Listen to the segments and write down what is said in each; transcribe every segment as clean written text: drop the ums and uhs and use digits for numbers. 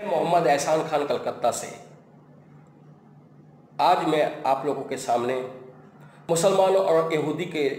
मोहम्मद एहसान खान कलकत्ता से। आज मैं आप लोगों के सामने मुसलमानों और यहूदी के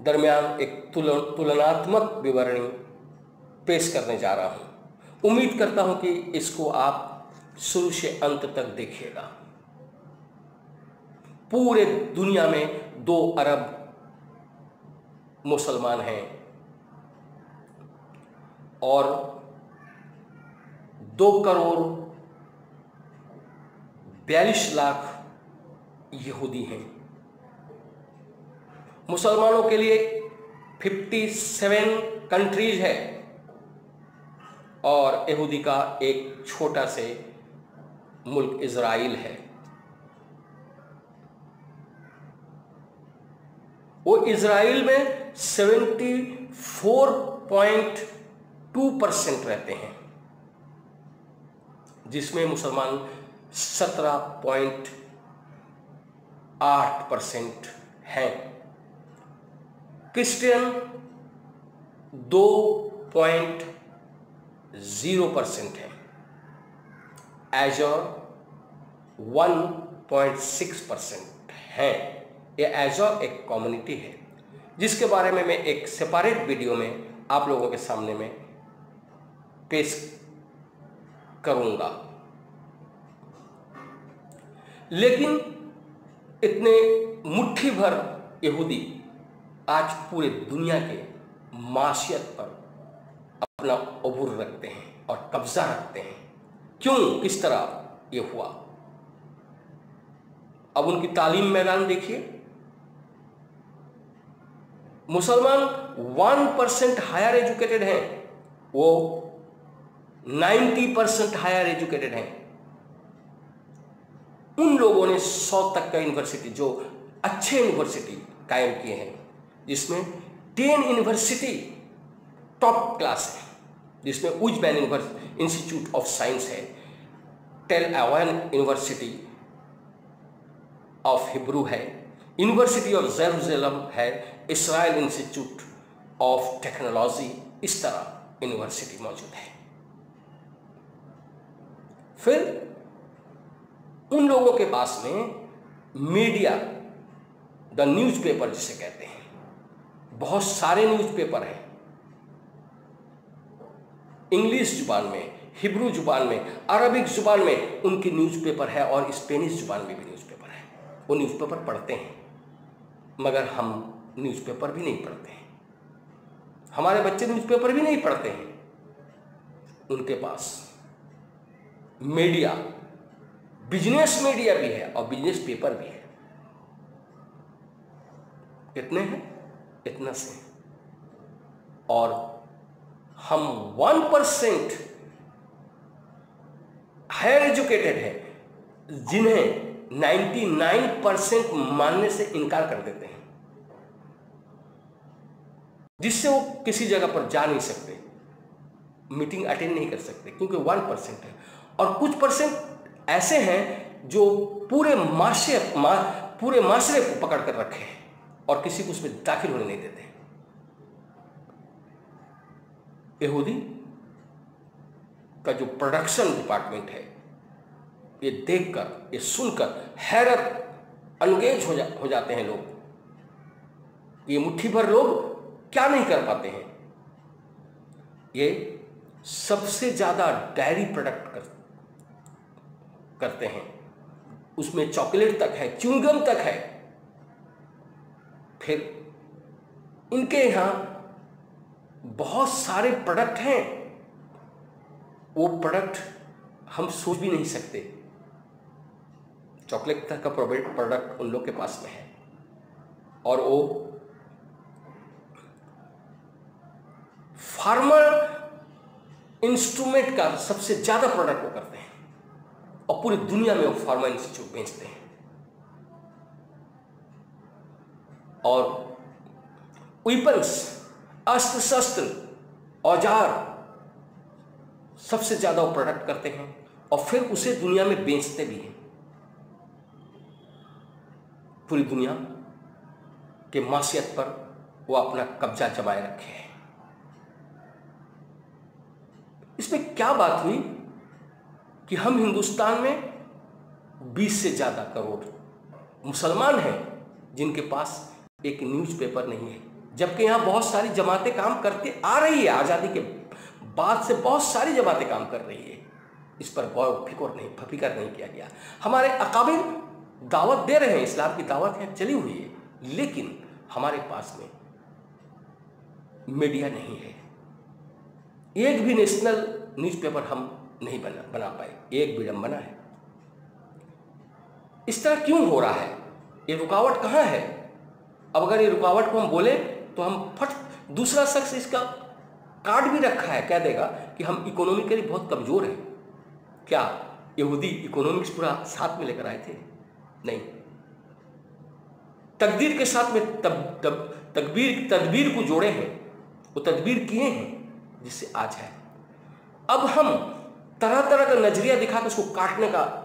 दरमियान एक तुलनात्मक विवरणी पेश करने जा रहा हूं। उम्मीद करता हूं कि इसको आप शुरू से अंत तक देखिएगा। पूरे दुनिया में 2 अरब मुसलमान हैं और 2 करोड़ 42 लाख यहूदी हैं। मुसलमानों के लिए 57 कंट्रीज है और यहूदी का एक छोटा से मुल्क इज़राइल है। वो इज़राइल में 74.2% रहते हैं, जिसमें मुसलमान 17.8% हैं। क्रिश्चियन 2.0% है। एजर 1.6% है। ये एजर एक कम्युनिटी है जिसके बारे में मैं एक सेपरेट वीडियो में आप लोगों के सामने में पेश करूंगा। लेकिन इतने मुट्ठी भर यहूदी आज पूरे दुनिया के माशियत पर अपना अबूर रखते हैं और कब्जा रखते हैं। क्यों, किस तरह ये हुआ? अब उनकी तालीम मैदान देखिए। मुसलमान 1% हायर एजुकेटेड हैं, वो 90% हायर एजुकेटेड हैं। उन लोगों ने 100 तक का यूनिवर्सिटी, जो अच्छे यूनिवर्सिटी कायम किए हैं, जिसमें 10 यूनिवर्सिटी टॉप क्लास है, जिसमें उज़्मैन इंस्टीट्यूट ऑफ साइंस है, Tel Aviv University of Hebrew है, यूनिवर्सिटी ऑफ जेरूसलम है, इसराइल इंस्टीट्यूट ऑफ टेक्नोलॉजी, इस तरह यूनिवर्सिटी मौजूद है। फिर उन लोगों के पास में मीडिया, द न्यूज़पेपर जिसे कहते हैं, बहुत सारे न्यूज़पेपर हैं। इंग्लिश जुबान में, हिब्रू जुबान में, अरबिक जुबान में उनकी न्यूज़पेपर है और स्पेनिश जुबान में भी न्यूज़पेपर है। वो न्यूज़पेपर पढ़ते हैं, मगर हम न्यूज़पेपर भी नहीं पढ़ते हैं। हमारे बच्चे न्यूज़पेपर भी नहीं पढ़ते हैं। उनके पास मीडिया, बिजनेस मीडिया भी है और बिजनेस पेपर भी है। कितने हैं? इतना से। और हम 1% हायर एजुकेटेड है, जिन्हें 99% मानने से इनकार कर देते हैं, जिससे वो किसी जगह पर जा नहीं सकते, मीटिंग अटेंड नहीं कर सकते, क्योंकि 1% है। और कुछ परसेंट ऐसे हैं जो पूरे माशरे को पकड़ कर रखे हैं और किसी को उसमें दाखिल होने नहीं देते। यहूदी का जो प्रोडक्शन डिपार्टमेंट है, ये देखकर, ये सुनकर हैरत अंगेज हो जाते हैं लोग। ये मुट्ठी भर लोग क्या नहीं कर पाते हैं। ये सबसे ज़्यादा डायरी प्रोडक्ट करते हैं, उसमें चॉकलेट तक है, च्युइंगम तक है। फिर इनके यहाँ बहुत सारे प्रोडक्ट हैं, वो प्रोडक्ट हम सोच भी नहीं सकते। चॉकलेट तक का प्रोडक्ट उन लोग के पास में है। और वो फार्मर इंस्ट्रूमेंट का सबसे ज़्यादा प्रोडक्ट वो करते हैं और पूरी दुनिया में वो फार्मा इंस्टीट्यूट बेचते हैं। और वेपन्स, अस्त्र शस्त्र, औजार, सबसे ज़्यादा वो प्रोडक्ट करते हैं और फिर उसे दुनिया में बेचते भी हैं। पूरी दुनिया के माशियत पर वो अपना कब्जा जमाए रखे हैं। इसमें क्या बात हुई कि हम हिंदुस्तान में 20 से ज़्यादा करोड़ मुसलमान हैं जिनके पास एक न्यूज़पेपर नहीं है, जबकि यहाँ बहुत सारी जमातें काम करते आ रही है। आज़ादी के बाद से बहुत सारी जमातें काम कर रही है, इस पर गौर फिक्र नहीं किया गया। हमारे अकाबिर दावत दे रहे हैं, इस्लाम की दावत यहाँ चली हुई है, लेकिन हमारे पास में मीडिया नहीं है। एक भी नेशनल न्यूज़पेपर हम नहीं बना पाए, एक विडंबना है। इस तरह क्यों हो रहा है? ये रुकावट कहाँ है? अब अगर ये रुकावट को हम बोले तो हम फट दूसरा शख्स इसका कार्ड भी रखा है, कह देगा कि हम इकोनॉमिकली बहुत कमज़ोर हैं। क्या यहूदी इकोनॉमिक्स पूरा साथ में लेकर आए थे? नहीं, तकदीर के साथ में तदबीर को जोड़े हैं, वो तदबीर किए हैं जिससे आज है। अब हम तरह तरह का नजरिया दिखा के उसको काटने का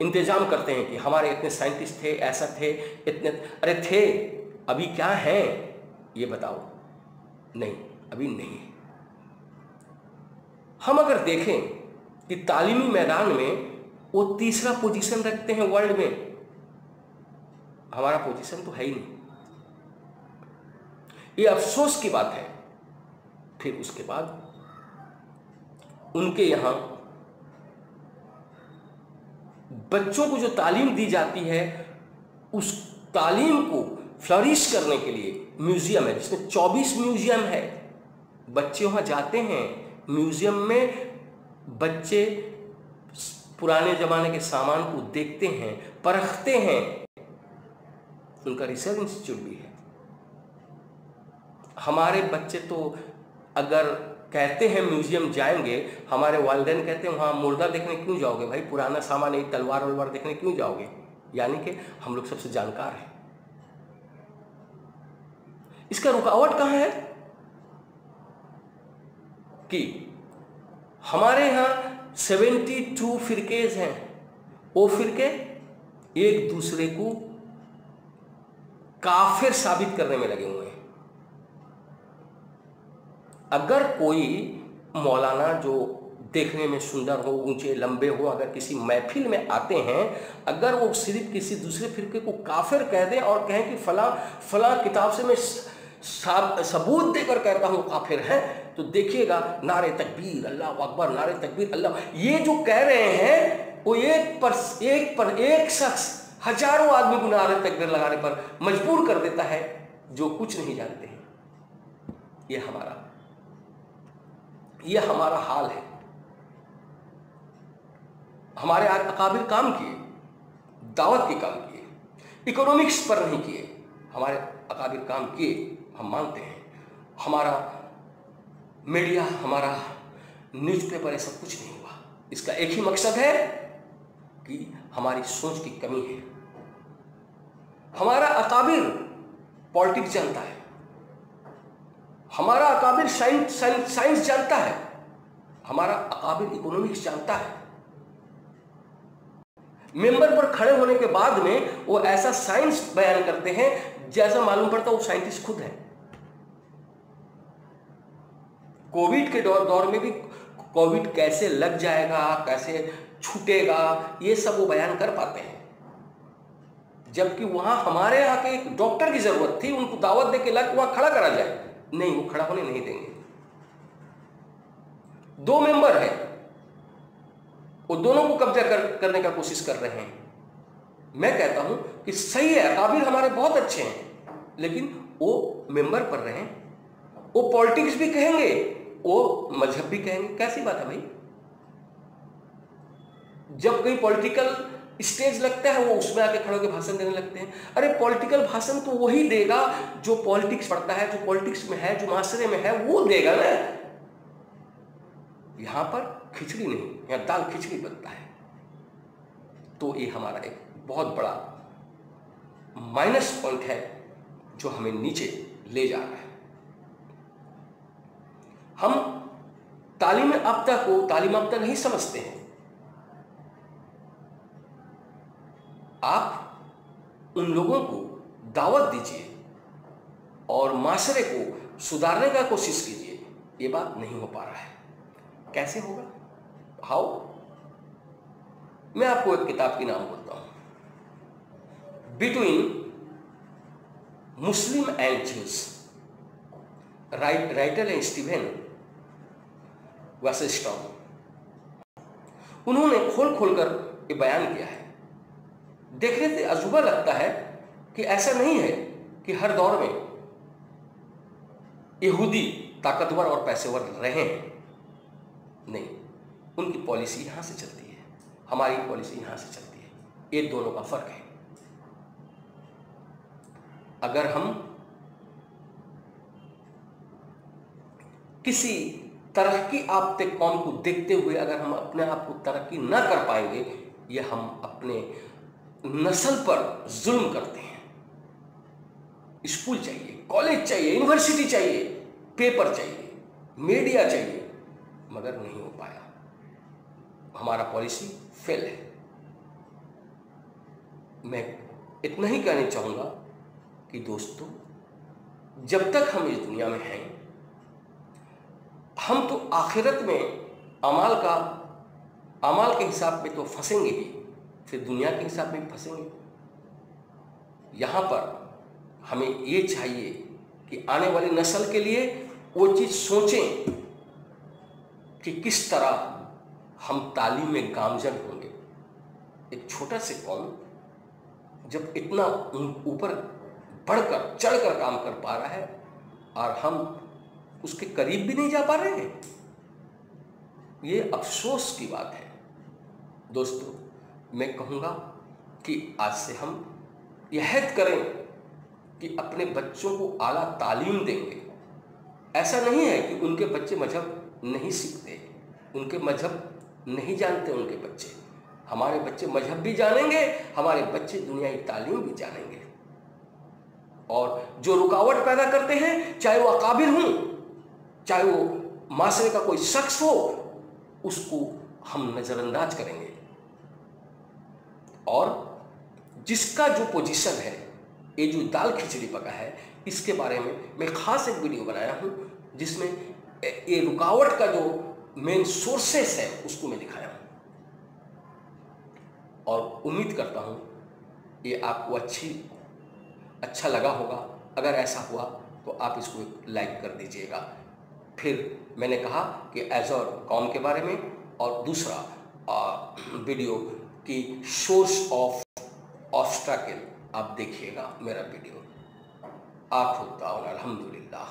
इंतजाम करते हैं कि हमारे इतने साइंटिस्ट थे, ऐसा थे, इतने, अरे थे, अभी क्या है ये बताओ? नहीं, अभी नहीं है। हम अगर देखें कि तालीमी मैदान में वो तीसरा पोजीशन रखते हैं वर्ल्ड में, हमारा पोजीशन तो है ही नहीं। ये अफसोस की बात है। फिर उसके बाद उनके यहाँ बच्चों को जो तालीम दी जाती है, उस तालीम को फ्लरिश करने के लिए म्यूजियम है, जिसमें 24 म्यूजियम है। बच्चे वहाँ जाते हैं, म्यूजियम में बच्चे पुराने ज़माने के सामान को देखते हैं, परखते हैं। उनका रिसर्च इंस्टीट्यूट भी है। हमारे बच्चे तो अगर कहते हैं म्यूजियम जाएंगे, हमारे वालिदैन कहते हैं वहाँ मुर्दा देखने क्यों जाओगे भाई, पुराना सामान है, तलवार वलवार देखने क्यों जाओगे? यानी कि हम लोग सबसे जानकार हैं। इसका रुकावट कहाँ है कि हमारे यहाँ 72 फिरकेज हैं, वो फिरके एक दूसरे को काफिर साबित करने में लगे हुए हैं। अगर कोई मौलाना जो देखने में सुंदर हो, ऊंचे लंबे हो, अगर किसी महफिल में आते हैं, अगर वो सिर्फ किसी दूसरे फिरके को काफिर कह दें और कहें कि फला किताब से मैं सबूत देकर कहता हूँ काफिर है, तो देखिएगा नारे तकबीर, अल्लाह अकबर, नारे तकबीर, अल्लाह, ये जो कह रहे हैं वो एक शख्स हजारों आदमी को नारे तकबीर लगाने पर मजबूर कर देता है जो कुछ नहीं जानते हैं। ये हमारा हाल है। हमारे आज अकाबिर काम किए, दावत के काम किए, इकोनॉमिक्स पर नहीं किए। हमारे अकाबिर काम किए, हम मानते हैं। हमारा मीडिया, हमारा न्यूज़पेपर, ऐसा कुछ नहीं हुआ। इसका एक ही मकसद है कि हमारी सोच की कमी है। हमारा अकाबिर पॉलिटिक्स जानता है, हमारा अकाबिर साइंस जानता है, हमारा अकाबिर इकोनॉमिक्स जानता है। मेंबर पर खड़े होने के बाद में वो ऐसा साइंस बयान करते हैं जैसा मालूम पड़ता वो साइंटिस्ट खुद है। कोविड के दौर में भी कोविड कैसे लग जाएगा, कैसे छूटेगा, ये सब वो बयान कर पाते हैं। जबकि वहां हमारे यहाँ के एक डॉक्टर की जरूरत थी, उनको दावत दे के लग वहां खड़ा करा जाए, नहीं, वो खड़ा होने नहीं देंगे। 2 मेंबर है, वो दोनों को कब्जा करने का कोशिश कर रहे हैं। मैं कहता हूं कि सही है, अकाबिर हमारे बहुत अच्छे हैं, लेकिन वो मेंबर पर रहे, वो पॉलिटिक्स भी कहेंगे, वो मजहब भी कहेंगे। कैसी बात है भाई? जब कहीं पॉलिटिकल स्टेज लगता है वो उसमें आके खड़े होकर भाषण देने लगते हैं। अरे पॉलिटिकल भाषण तो वही देगा जो पॉलिटिक्स पढ़ता है, जो पॉलिटिक्स में है, जो माशरे में है, वो देगा ना। यहां पर खिचड़ी नहीं, यहां दाल खिचड़ी बनता है। तो ये हमारा एक बहुत बड़ा माइनस पॉइंट है जो हमें नीचे ले जा रहा है। हम तालीम याफ्ता को तालीम याफ्ता नहीं समझते हैं। आप उन लोगों को दावत दीजिए और माशरे को सुधारने का कोशिश कीजिए। ये बात नहीं हो पा रहा है। कैसे होगा? हाउ? मैं आपको एक किताब की नाम बोलता हूँ, between Muslim and Jews. Writer है स्टीवन वासेस्टॉम। उन्होंने खोल खोल कर ये बयान किया है। देखने से अजूबा लगता है कि ऐसा नहीं है कि हर दौर में यहूदी ताकतवर और पैसेवर रहे हैं। नहीं, उनकी पॉलिसी यहां से चलती है, हमारी पॉलिसी यहां से चलती है। ये दोनों का फर्क है। अगर हम किसी तरक्की याफ्ते कौम को देखते हुए अगर हम अपने आप को तरक्की न कर पाएंगे, ये हम अपने नस्ल पर जुल्म करते हैं। स्कूल चाहिए, कॉलेज चाहिए, यूनिवर्सिटी चाहिए, पेपर चाहिए, मीडिया चाहिए, मगर नहीं हो पाया। हमारा पॉलिसी फेल है। मैं इतना ही कहना चाहूंगा कि दोस्तों, जब तक हम इस दुनिया में हैं, हम तो आखिरत में अमाल के हिसाब में तो फंसेंगे ही, फिर दुनिया के हिसाब में फंसेंगे। यहाँ पर हमें ये चाहिए कि आने वाली नस्ल के लिए वो चीज़ सोचें कि किस तरह हम तालीम में गामजन होंगे। एक छोटा से कौम जब इतना ऊपर बढ़कर चढ़कर काम कर पा रहा है और हम उसके करीब भी नहीं जा पा रहे हैं, ये अफसोस की बात है। दोस्तों, मैं कहूँगा कि आज से हम यह अहद करें कि अपने बच्चों को आला तालीम देंगे। ऐसा नहीं है कि उनके बच्चे मजहब नहीं सीखते, उनके मजहब नहीं जानते उनके बच्चे। हमारे बच्चे मजहब भी जानेंगे, हमारे बच्चे दुनियाई तालीम भी जानेंगे। और जो रुकावट पैदा करते हैं, चाहे वो अकाबिर हों, चाहे वो माशरे का कोई शख्स हो, उसको हम नज़रअंदाज करेंगे। और जिसका जो पोजीशन है, ये जो दाल खिचड़ी पका है, इसके बारे में मैं ख़ास एक वीडियो बनाया हूँ, जिसमें ये रुकावट का जो मेन सोर्सेस है उसको मैं दिखाया हूँ। और उम्मीद करता हूँ ये आपको अच्छा लगा होगा। अगर ऐसा हुआ तो आप इसको एक लाइक कर दीजिएगा। फिर मैंने कहा कि एज़र कौम के बारे में, और दूसरा वीडियो की सोर्स ऑफ ऑब्स्टैकल आप देखिएगा मेरा वीडियो। आखिर दावना अल्हम्दुलिल्लाह।